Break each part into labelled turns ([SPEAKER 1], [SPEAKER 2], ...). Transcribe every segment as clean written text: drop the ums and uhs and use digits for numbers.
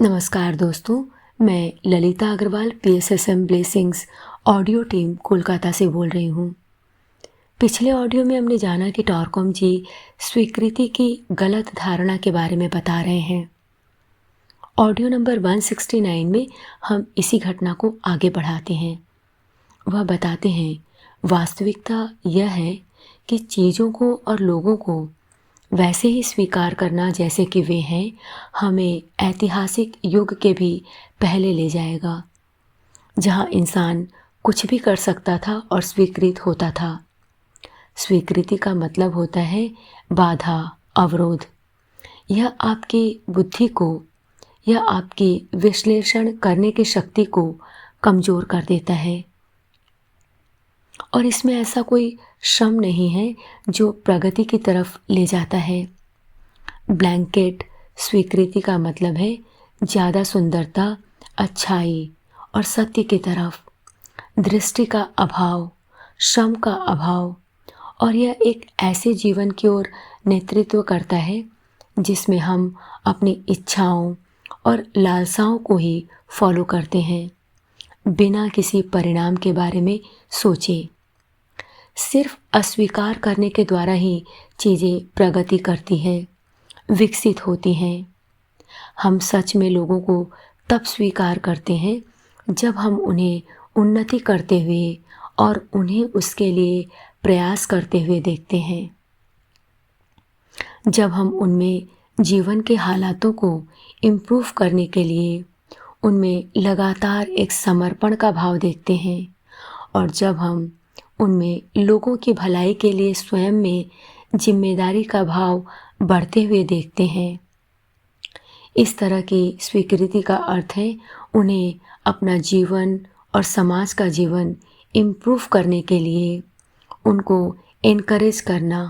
[SPEAKER 1] नमस्कार दोस्तों, मैं Lalita Agarwal PSSM blessings audio team Kolkata से बोल रही हूँ। पिछले ऑडियो में हमने जाना कि टॉरकॉम जी स्वीकृति की गलत धारणा के बारे में बता रहे हैं। ऑडियो नंबर 169 में हम इसी घटना को आगे बढ़ाते हैं। वह बताते हैं, वास्तविकता यह है कि चीज़ों को और लोगों को वैसे ही स्वीकार करना जैसे कि वे हैं, हमें ऐतिहासिक युग के भी पहले ले जाएगा, जहां इंसान कुछ भी कर सकता था और स्वीकृत होता था। स्वीकृति का मतलब होता है बाधा, अवरोध। यह आपकी बुद्धि को या आपकी विश्लेषण करने की शक्ति को कमज़ोर कर देता है, और इसमें ऐसा कोई श्रम नहीं है जो प्रगति की तरफ ले जाता है। ब्लैंकेट स्वीकृति का मतलब है ज़्यादा सुंदरता, अच्छाई और सत्य की तरफ, दृष्टि का अभाव, श्रम का अभाव, और यह एक ऐसे जीवन की ओर नेतृत्व करता है जिसमें हम अपनी इच्छाओं और लालसाओं को ही फॉलो करते हैं, बिना किसी परिणाम के बारे में सोचे। सिर्फ अस्वीकार करने के द्वारा ही चीज़ें प्रगति करती है, विकसित होती हैं। हम सच में लोगों को तब स्वीकार करते हैं जब हम उन्हें उन्नति करते हुए और उन्हें उसके लिए प्रयास करते हुए देखते हैं। जब हम उनमें जीवन के हालातों को इम्प्रूव करने के लिए उनमें लगातार एक समर्पण का भाव देखते हैं, और जब हम उनमें लोगों की भलाई के लिए स्वयं में जिम्मेदारी का भाव बढ़ते हुए देखते हैं। इस तरह की स्वीकृति का अर्थ है उन्हें अपना जीवन और समाज का जीवन इम्प्रूव करने के लिए उनको एनकरेज करना।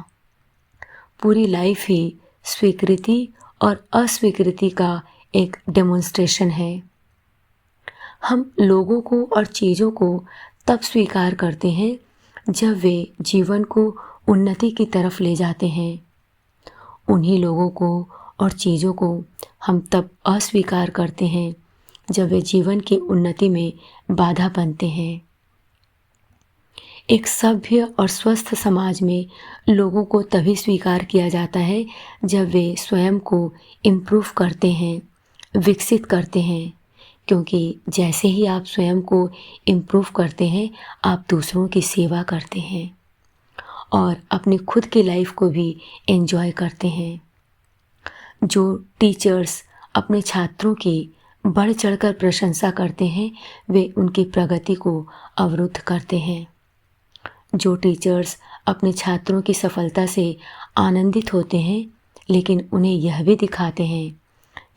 [SPEAKER 1] पूरी लाइफ ही स्वीकृति और अस्वीकृति का एक डेमोन्स्ट्रेशन है। हम लोगों को और चीज़ों को तब स्वीकार करते हैं जब वे जीवन को उन्नति की तरफ ले जाते हैं। उन्हीं लोगों को और चीज़ों को हम तब अस्वीकार करते हैं जब वे जीवन की उन्नति में बाधा बनते हैं। एक सभ्य और स्वस्थ समाज में लोगों को तभी स्वीकार किया जाता है जब वे स्वयं को इम्प्रूव करते हैं, विकसित करते हैं, क्योंकि जैसे ही आप स्वयं को इम्प्रूव करते हैं, आप दूसरों की सेवा करते हैं और अपनी खुद की लाइफ को भी एंजॉय करते हैं। जो टीचर्स अपने छात्रों की बढ़ चढ़कर प्रशंसा करते हैं, वे उनकी प्रगति को अवरुद्ध करते हैं। जो टीचर्स अपने छात्रों की सफलता से आनंदित होते हैं, लेकिन उन्हें यह भी दिखाते हैं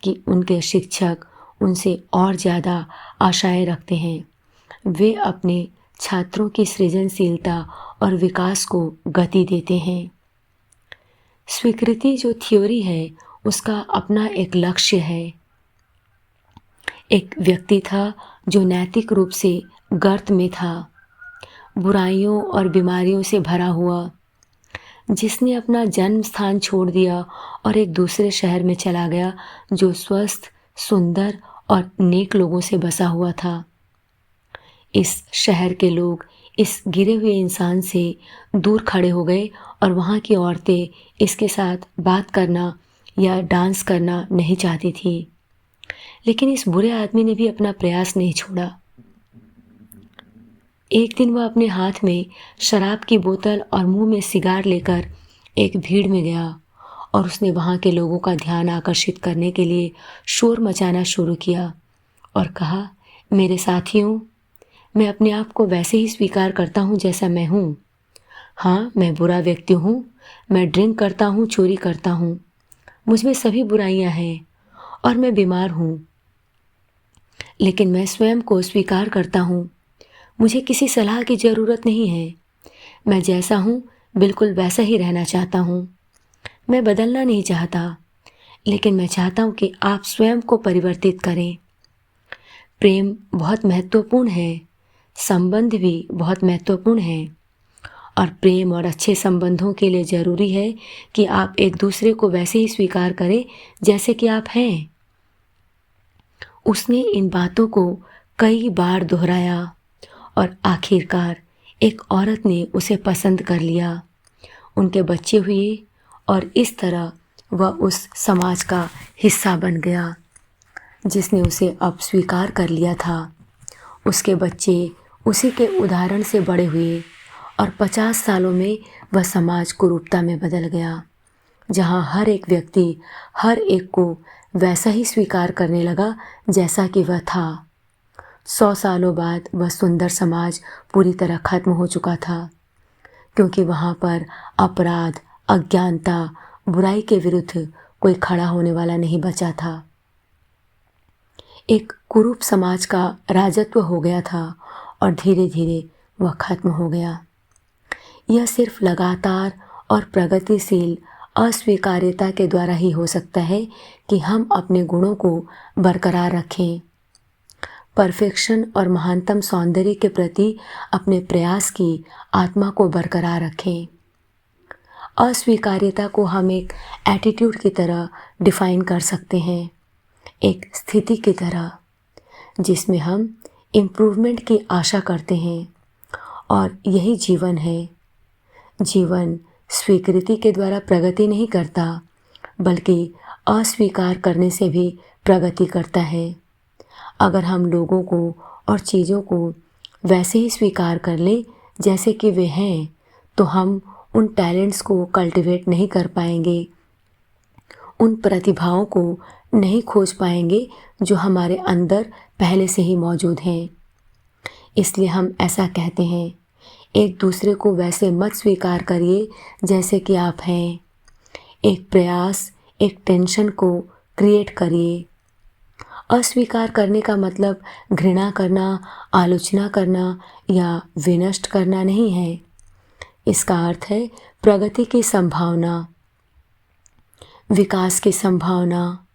[SPEAKER 1] कि उनके शिक्षक उनसे और ज़्यादा आशाएं रखते हैं, वे अपने छात्रों की सृजनशीलता और विकास को गति देते हैं। स्वीकृति जो थ्योरी है, उसका अपना एक लक्ष्य है। एक व्यक्ति था जो नैतिक रूप से गर्त में था, बुराइयों और बीमारियों से भरा हुआ, जिसने अपना जन्म स्थान छोड़ दिया और एक दूसरे शहर में चला गया जो स्वस्थ, सुंदर और नेक लोगों से बसा हुआ था। इस शहर के लोग इस गिरे हुए इंसान से दूर खड़े हो गए और वहाँ की औरतें इसके साथ बात करना या डांस करना नहीं चाहती थी। लेकिन इस बुरे आदमी ने भी अपना प्रयास नहीं छोड़ा। एक दिन वह अपने हाथ में शराब की बोतल और मुंह में सिगार लेकर एक भीड़ में गया और उसने वहाँ के लोगों का ध्यान आकर्षित करने के लिए शोर मचाना शुरू किया और कहा, मेरे साथियों, मैं अपने आप को वैसे ही स्वीकार करता हूँ जैसा मैं हूँ। हाँ, मैं बुरा व्यक्ति हूँ, मैं ड्रिंक करता हूँ, चोरी करता हूँ, मुझ में सभी बुराइयाँ हैं और मैं बीमार हूँ, लेकिन मैं स्वयं को स्वीकार करता हूँ। मुझे किसी सलाह की ज़रूरत नहीं है। मैं जैसा हूँ बिल्कुल वैसा ही रहना चाहता हूँ। मैं बदलना नहीं चाहता, लेकिन मैं चाहता हूँ कि आप स्वयं को परिवर्तित करें। प्रेम बहुत महत्वपूर्ण है, संबंध भी बहुत महत्वपूर्ण है, और प्रेम और अच्छे संबंधों के लिए ज़रूरी है कि आप एक दूसरे को वैसे ही स्वीकार करें जैसे कि आप हैं। उसने इन बातों को कई बार दोहराया और आखिरकार एक औरत ने उसे पसंद कर लिया। उनके बच्चे हुए और इस तरह वह उस समाज का हिस्सा बन गया जिसने उसे अब स्वीकार कर लिया था। उसके बच्चे उसी के उदाहरण से बड़े हुए और 50 सालों में वह समाज कुरूपता में बदल गया, जहाँ हर एक व्यक्ति हर एक को वैसा ही स्वीकार करने लगा जैसा कि वह था। 100 सालों बाद वह सुंदर समाज पूरी तरह खत्म हो चुका था, क्योंकि वहाँ पर अपराध, अज्ञानता, बुराई के विरुद्ध कोई खड़ा होने वाला नहीं बचा था। एक कुरूप समाज का राजत्व हो गया था और धीरे धीरे वह खत्म हो गया। यह सिर्फ लगातार और प्रगतिशील अस्वीकार्यता के द्वारा ही हो सकता है कि हम अपने गुणों को बरकरार रखें, परफेक्शन और महानतम सौंदर्य के प्रति अपने प्रयास की आत्मा को बरकरार रखें। अस्वीकार्यता को हम एक एटीट्यूड की तरह डिफाइन कर सकते हैं, एक स्थिति की तरह जिसमें हम इम्प्रूवमेंट की आशा करते हैं, और यही जीवन है। जीवन स्वीकृति के द्वारा प्रगति नहीं करता, बल्कि अस्वीकार करने से भी प्रगति करता है। अगर हम लोगों को और चीज़ों को वैसे ही स्वीकार कर लें जैसे कि वे हैं, तो हम उन टैलेंट्स को कल्टिवेट नहीं कर पाएंगे, उन प्रतिभाओं को नहीं खोज पाएंगे जो हमारे अंदर पहले से ही मौजूद हैं। इसलिए हम ऐसा कहते हैं, एक दूसरे को वैसे मत स्वीकार करिए जैसे कि आप हैं। एक प्रयास, एक टेंशन को क्रिएट करिए। अस्वीकार करने का मतलब घृणा करना, आलोचना करना या विनष्ट करना नहीं है। इसका अर्थ है प्रगति की संभावना, विकास की संभावना,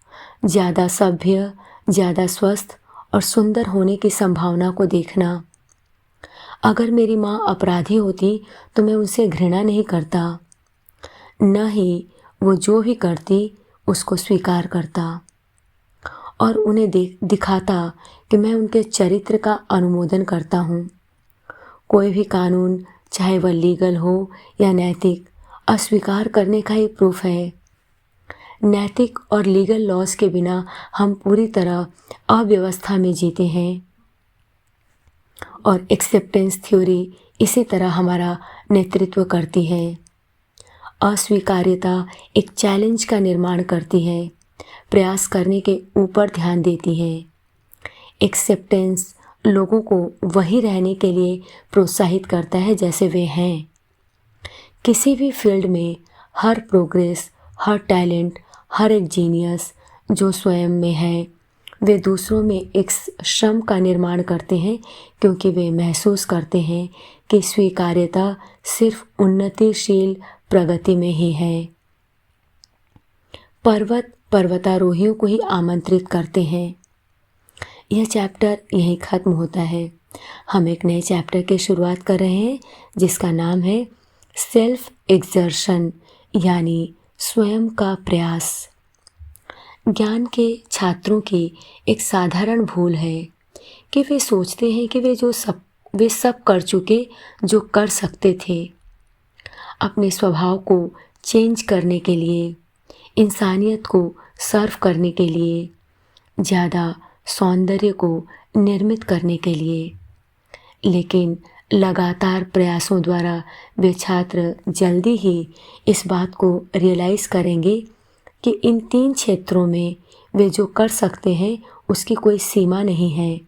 [SPEAKER 1] ज़्यादा सभ्य, ज़्यादा स्वस्थ और सुंदर होने की संभावना को देखना। अगर मेरी माँ अपराधी होती तो मैं उनसे घृणा नहीं करता, न ही वो जो भी करती उसको स्वीकार करता और उन्हें दिखाता कि मैं उनके चरित्र का अनुमोदन करता हूँ। कोई भी कानून, चाहे वह लीगल हो या नैतिक, अस्वीकार करने का ही प्रूफ है। नैतिक और लीगल लॉज के बिना हम पूरी तरह अव्यवस्था में जीते हैं, और एक्सेप्टेंस थ्योरी इसी तरह हमारा नेतृत्व करती है। अस्वीकार्यता एक चैलेंज का निर्माण करती है, प्रयास करने के ऊपर ध्यान देती है। एक्सेप्टेंस लोगों को वही रहने के लिए प्रोत्साहित करता है जैसे वे हैं। किसी भी फील्ड में हर प्रोग्रेस, हर टैलेंट, हर एक जीनियस जो स्वयं में है, वे दूसरों में एक श्रम का निर्माण करते हैं, क्योंकि वे महसूस करते हैं कि स्वीकार्यता सिर्फ उन्नतिशील प्रगति में ही है। पर्वत पर्वतारोहियों को ही आमंत्रित करते हैं। यह चैप्टर यहीं ख़त्म होता है। हम एक नए चैप्टर की शुरुआत कर रहे हैं जिसका नाम है सेल्फ एक्सर्शन, यानी स्वयं का प्रयास। ज्ञान के छात्रों की एक साधारण भूल है कि वे सोचते हैं कि वे सब कर चुके जो कर सकते थे। अपने स्वभाव को चेंज करने के लिए, इंसानियत को सर्व करने के लिए, ज़्यादा सौंदर्य को निर्मित करने के लिए। लेकिन लगातार प्रयासों द्वारा वे छात्र जल्दी ही इस बात को रियलाइज़ करेंगे कि इन 3 क्षेत्रों में वे जो कर सकते हैं उसकी कोई सीमा नहीं है,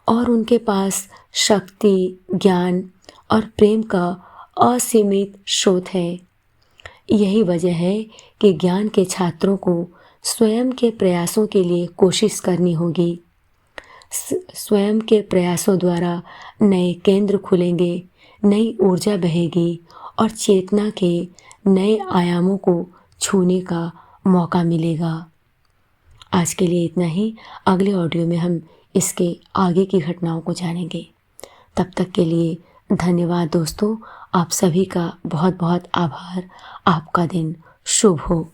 [SPEAKER 1] और उनके पास शक्ति, ज्ञान और प्रेम का असीमित स्रोत है। यही वजह है कि ज्ञान के छात्रों को स्वयं के प्रयासों के लिए कोशिश करनी होगी। स्वयं के प्रयासों द्वारा नए केंद्र खुलेंगे, नई ऊर्जा बहेगी और चेतना के नए आयामों को छूने का मौका मिलेगा। आज के लिए इतना ही। अगले ऑडियो में हम इसके आगे की घटनाओं को जानेंगे। तब तक के लिए धन्यवाद दोस्तों। आप सभी का बहुत बहुत आभार। आपका दिन शुभ हो।